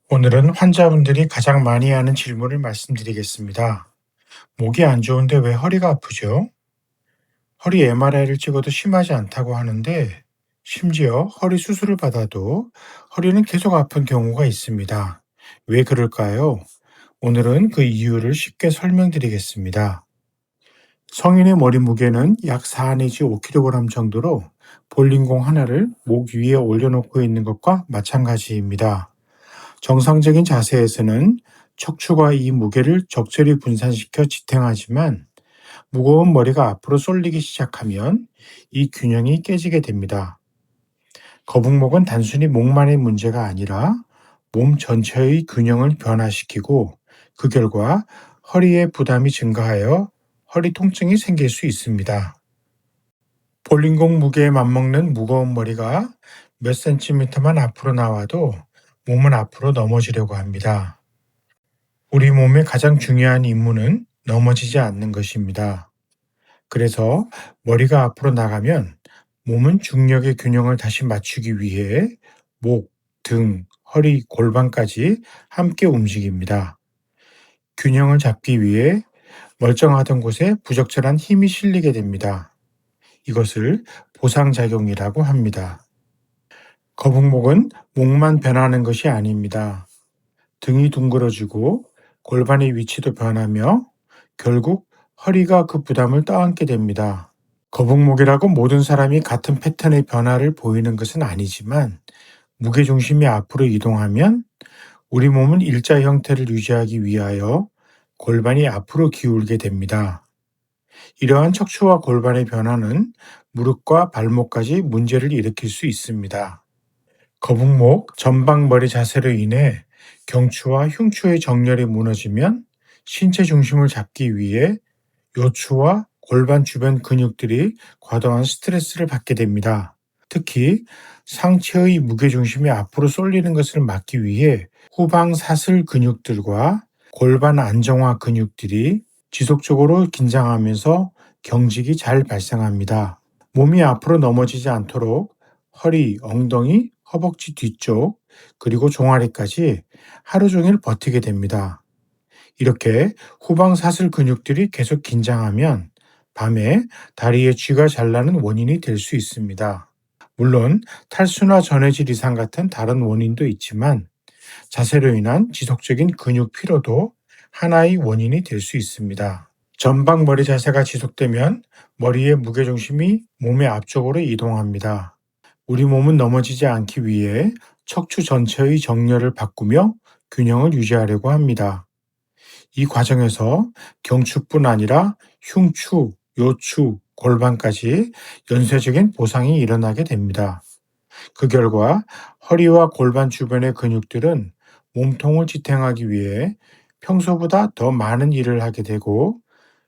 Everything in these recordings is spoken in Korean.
오늘은 환자분들이 가장 많이 하는 질문을 말씀드리겠습니다. 목이 안 좋은데 왜 허리가 아프죠? 허리 MRI를 찍어도 심하지 않다고 하는데, 심지어 허리 수술을 받아도 허리는 계속 아픈 경우가 있습니다. 왜 그럴까요? 오늘은 그 이유를 쉽게 설명드리겠습니다. 성인의 머리 무게는 약 4 내지 5kg 정도로 볼링공 하나를 목 위에 올려놓고 있는 것과 마찬가지입니다. 정상적인 자세에서는 척추가 이 무게를 적절히 분산시켜 지탱하지만 무거운 머리가 앞으로 쏠리기 시작하면 이 균형이 깨지게 됩니다. 거북목은 단순히 목만의 문제가 아니라 몸 전체의 균형을 변화시키고 그 결과 허리에 부담이 증가하여 허리 통증이 생길 수 있습니다. 볼링공 무게에 맞먹는 무거운 머리가 몇 센티미터만 앞으로 나와도 몸은 앞으로 넘어지려고 합니다. 우리 몸의 가장 중요한 임무는 넘어지지 않는 것입니다. 그래서 머리가 앞으로 나가면 몸은 중력의 균형을 다시 맞추기 위해 목, 등, 허리, 골반까지 함께 움직입니다. 균형을 잡기 위해 멀쩡하던 곳에 부적절한 힘이 실리게 됩니다. 이것을 보상작용이라고 합니다. 거북목은 목만 변하는 것이 아닙니다. 등이 둥그러지고 골반의 위치도 변하며 결국 허리가 그 부담을 떠안게 됩니다. 거북목이라고 모든 사람이 같은 패턴의 변화를 보이는 것은 아니지만 무게중심이 앞으로 이동하면 우리 몸은 일자 형태를 유지하기 위하여 골반이 앞으로 기울게 됩니다. 이러한 척추와 골반의 변화는 무릎과 발목까지 문제를 일으킬 수 있습니다. 거북목, 전방머리 자세로 인해 경추와 흉추의 정렬이 무너지면 신체 중심을 잡기 위해 요추와 골반 주변 근육들이 과도한 스트레스를 받게 됩니다. 특히 상체의 무게중심이 앞으로 쏠리는 것을 막기 위해 후방 사슬 근육들과 골반 안정화 근육들이 지속적으로 긴장하면서 경직이 잘 발생합니다. 몸이 앞으로 넘어지지 않도록 허리, 엉덩이, 허벅지 뒤쪽, 그리고 종아리까지 하루 종일 버티게 됩니다. 이렇게 후방 사슬 근육들이 계속 긴장하면 밤에 다리에 쥐가 잘 나는 원인이 될 수 있습니다. 물론 탈수나 전해질 이상 같은 다른 원인도 있지만 자세로 인한 지속적인 근육 피로도 하나의 원인이 될 수 있습니다. 전방 머리 자세가 지속되면 머리의 무게중심이 몸의 앞쪽으로 이동합니다. 우리 몸은 넘어지지 않기 위해 척추 전체의 정렬을 바꾸며 균형을 유지하려고 합니다. 이 과정에서 경추뿐 아니라 흉추, 요추, 골반까지 연쇄적인 보상이 일어나게 됩니다. 그 결과 허리와 골반 주변의 근육들은 몸통을 지탱하기 위해 평소보다 더 많은 일을 하게 되고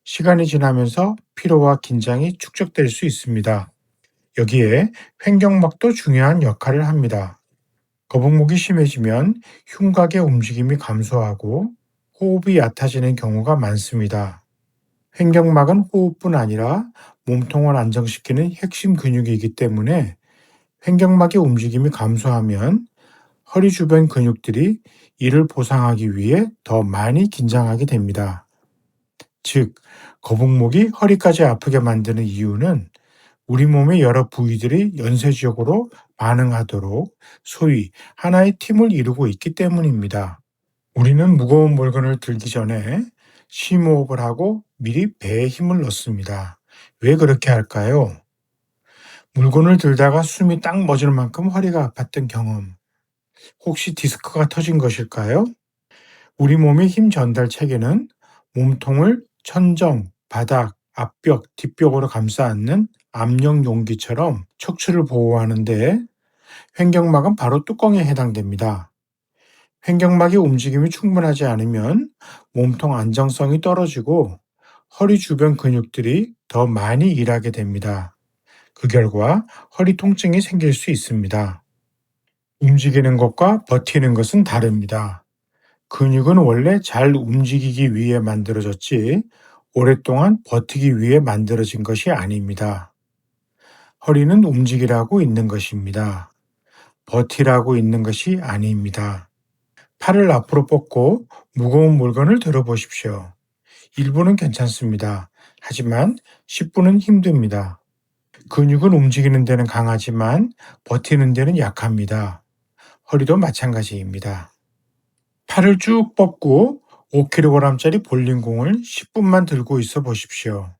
시간이 지나면서 피로와 긴장이 축적될 수 있습니다. 여기에 횡격막도 중요한 역할을 합니다. 거북목이 심해지면 흉곽의 움직임이 감소하고 호흡이 얕아지는 경우가 많습니다. 횡격막은 호흡뿐 아니라 몸통을 안정시키는 핵심 근육이기 때문에 횡격막의 움직임이 감소하면 허리 주변 근육들이 이를 보상하기 위해 더 많이 긴장하게 됩니다. 즉, 거북목이 허리까지 아프게 만드는 이유는 우리 몸의 여러 부위들이 연쇄적으로 반응하도록 소위 하나의 팀을 이루고 있기 때문입니다. 우리는 무거운 물건을 들기 전에 심호흡을 하고 미리 배에 힘을 넣습니다. 왜 그렇게 할까요? 물건을 들다가 숨이 딱 멎을 만큼 허리가 아팠던 경험, 혹시 디스크가 터진 것일까요? 우리 몸의 힘 전달 체계는 몸통을 천정, 바닥, 앞벽, 뒷벽으로 감싸 안는 압력 용기처럼 척추를 보호하는데 횡격막은 바로 뚜껑에 해당됩니다. 횡격막의 움직임이 충분하지 않으면 몸통 안정성이 떨어지고 허리 주변 근육들이 더 많이 일하게 됩니다. 그 결과 허리 통증이 생길 수 있습니다. 움직이는 것과 버티는 것은 다릅니다. 근육은 원래 잘 움직이기 위해 만들어졌지 오랫동안 버티기 위해 만들어진 것이 아닙니다. 허리는 움직이라고 있는 것입니다. 버티라고 있는 것이 아닙니다. 팔을 앞으로 뻗고 무거운 물건을 들어보십시오. 일부는 괜찮습니다. 하지만 10분은 힘듭니다. 근육은 움직이는 데는 강하지만 버티는 데는 약합니다. 허리도 마찬가지입니다. 팔을 쭉 뻗고 5kg짜리 볼링공을 10분만 들고 있어 보십시오.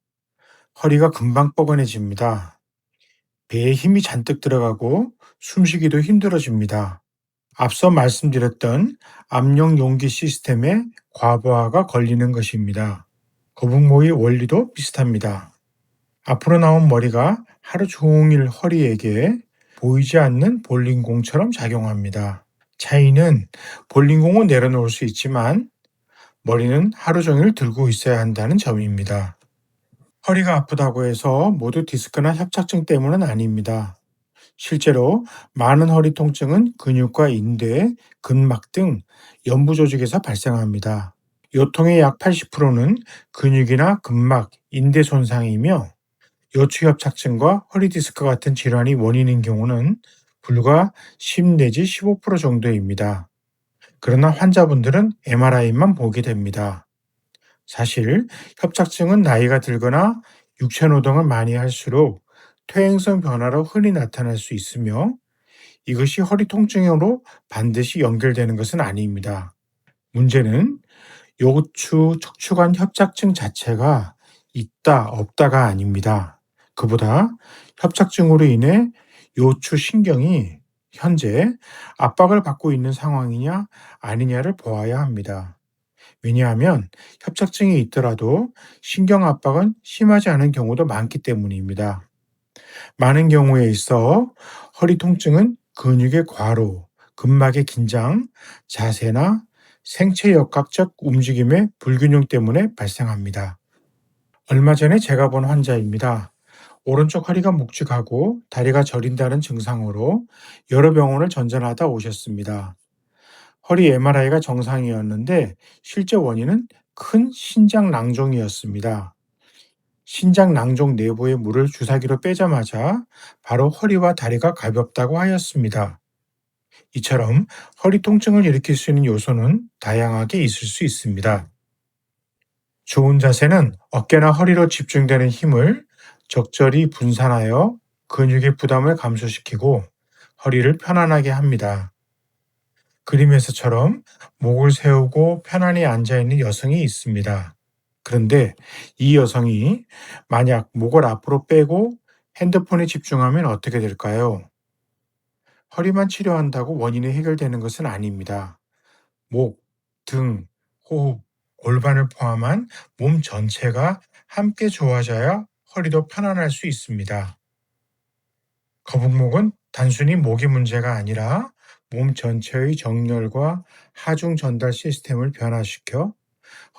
허리가 금방 뻐근해집니다. 배에 힘이 잔뜩 들어가고 숨쉬기도 힘들어집니다. 앞서 말씀드렸던 압력 용기 시스템의 과부하가 걸리는 것입니다. 거북목의 원리도 비슷합니다. 앞으로 나온 머리가 하루 종일 허리에게 보이지 않는 볼링공처럼 작용합니다. 차이는 볼링공은 내려놓을 수 있지만 머리는 하루 종일 들고 있어야 한다는 점입니다. 허리가 아프다고 해서 모두 디스크나 협착증 때문은 아닙니다. 실제로 많은 허리 통증은 근육과 인대, 근막 등 연부 조직에서 발생합니다. 요통의 약 80%는 근육이나 근막, 인대 손상이며 요추협착증과 허리 디스크 같은 질환이 원인인 경우는 불과 10 내지 15% 정도입니다. 그러나 환자분들은 MRI만 보게 됩니다. 사실 협착증은 나이가 들거나 육체 노동을 많이 할수록 퇴행성 변화로 흔히 나타날 수 있으며 이것이 허리 통증으로 반드시 연결되는 것은 아닙니다. 문제는 요추 척추관 협착증 자체가 있다 없다가 아닙니다. 그보다 협착증으로 인해 요추 신경이 현재 압박을 받고 있는 상황이냐 아니냐를 보아야 합니다. 왜냐하면 협착증이 있더라도 신경 압박은 심하지 않은 경우도 많기 때문입니다. 많은 경우에 있어 허리 통증은 근육의 과로, 근막의 긴장, 자세나 생체 역학적 움직임의 불균형 때문에 발생합니다. 얼마 전에 제가 본 환자입니다. 오른쪽 허리가 묵직하고 다리가 저린다는 증상으로 여러 병원을 전전하다 오셨습니다. 허리 MRI가 정상이었는데 실제 원인은 큰 신장 낭종이었습니다. 신장 낭종 내부의 물을 주사기로 빼자마자 바로 허리와 다리가 가볍다고 하였습니다. 이처럼 허리 통증을 일으킬 수 있는 요소는 다양하게 있을 수 있습니다. 좋은 자세는 어깨나 허리로 집중되는 힘을 적절히 분산하여 근육의 부담을 감소시키고 허리를 편안하게 합니다. 그림에서처럼 목을 세우고 편안히 앉아 있는 여성이 있습니다. 그런데 이 여성이 만약 목을 앞으로 빼고 핸드폰에 집중하면 어떻게 될까요? 허리만 치료한다고 원인이 해결되는 것은 아닙니다. 목, 등, 호흡, 골반을 포함한 몸 전체가 함께 좋아져야 허리도 편안할 수 있습니다. 거북목은 단순히 목이 문제가 아니라 몸 전체의 정렬과 하중 전달 시스템을 변화시켜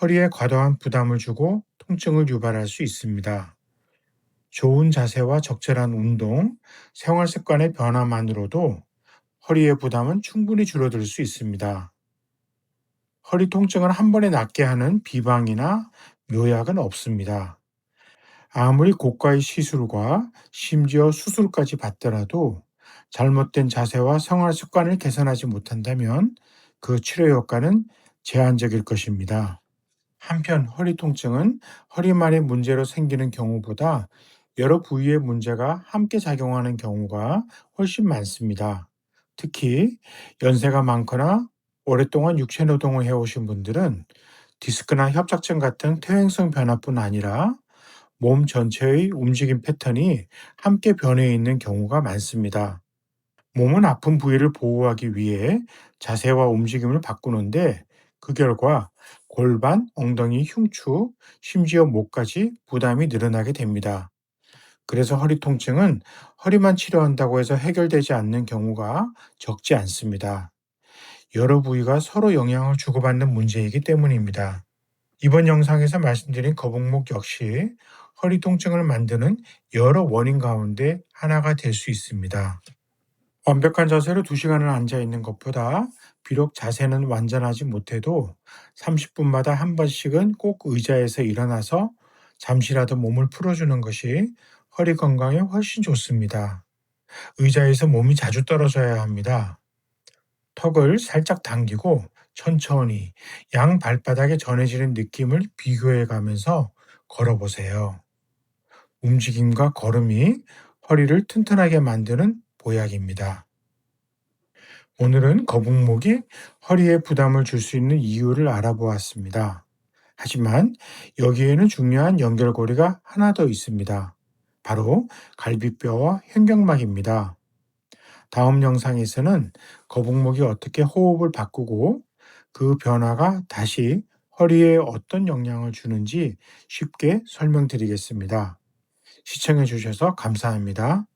허리에 과도한 부담을 주고 통증을 유발할 수 있습니다. 좋은 자세와 적절한 운동, 생활 습관의 변화만으로도 허리의 부담은 충분히 줄어들 수 있습니다. 허리 통증을 한 번에 낫게 하는 비방이나 묘약은 없습니다. 아무리 고가의 시술과 심지어 수술까지 받더라도 잘못된 자세와 생활 습관을 개선하지 못한다면 그 치료 효과는 제한적일 것입니다. 한편 허리 통증은 허리만의 문제로 생기는 경우보다 여러 부위의 문제가 함께 작용하는 경우가 훨씬 많습니다. 특히 연세가 많거나 오랫동안 육체 노동을 해오신 분들은 디스크나 협착증 같은 퇴행성 변화뿐 아니라 몸 전체의 움직임 패턴이 함께 변해 있는 경우가 많습니다. 몸은 아픈 부위를 보호하기 위해 자세와 움직임을 바꾸는데 그 결과 골반, 엉덩이, 흉추, 심지어 목까지 부담이 늘어나게 됩니다. 그래서 허리 통증은 허리만 치료한다고 해서 해결되지 않는 경우가 적지 않습니다. 여러 부위가 서로 영향을 주고받는 문제이기 때문입니다. 이번 영상에서 말씀드린 거북목 역시 허리 통증을 만드는 여러 원인 가운데 하나가 될 수 있습니다. 완벽한 자세로 2시간을 앉아 있는 것보다 비록 자세는 완전하지 못해도 30분마다 한 번씩은 꼭 의자에서 일어나서 잠시라도 몸을 풀어주는 것이 허리 건강에 훨씬 좋습니다. 의자에서 몸이 자주 떨어져야 합니다. 턱을 살짝 당기고 천천히 양 발바닥에 전해지는 느낌을 비교해 가면서 걸어보세요. 움직임과 걸음이 허리를 튼튼하게 만드는 보약입니다. 오늘은 거북목이 허리에 부담을 줄 수 있는 이유를 알아보았습니다. 하지만 여기에는 중요한 연결고리가 하나 더 있습니다. 바로 갈비뼈와 횡격막입니다. 다음 영상에서는 거북목이 어떻게 호흡을 바꾸고 그 변화가 다시 허리에 어떤 영향을 주는지 쉽게 설명드리겠습니다. 시청해 주셔서 감사합니다.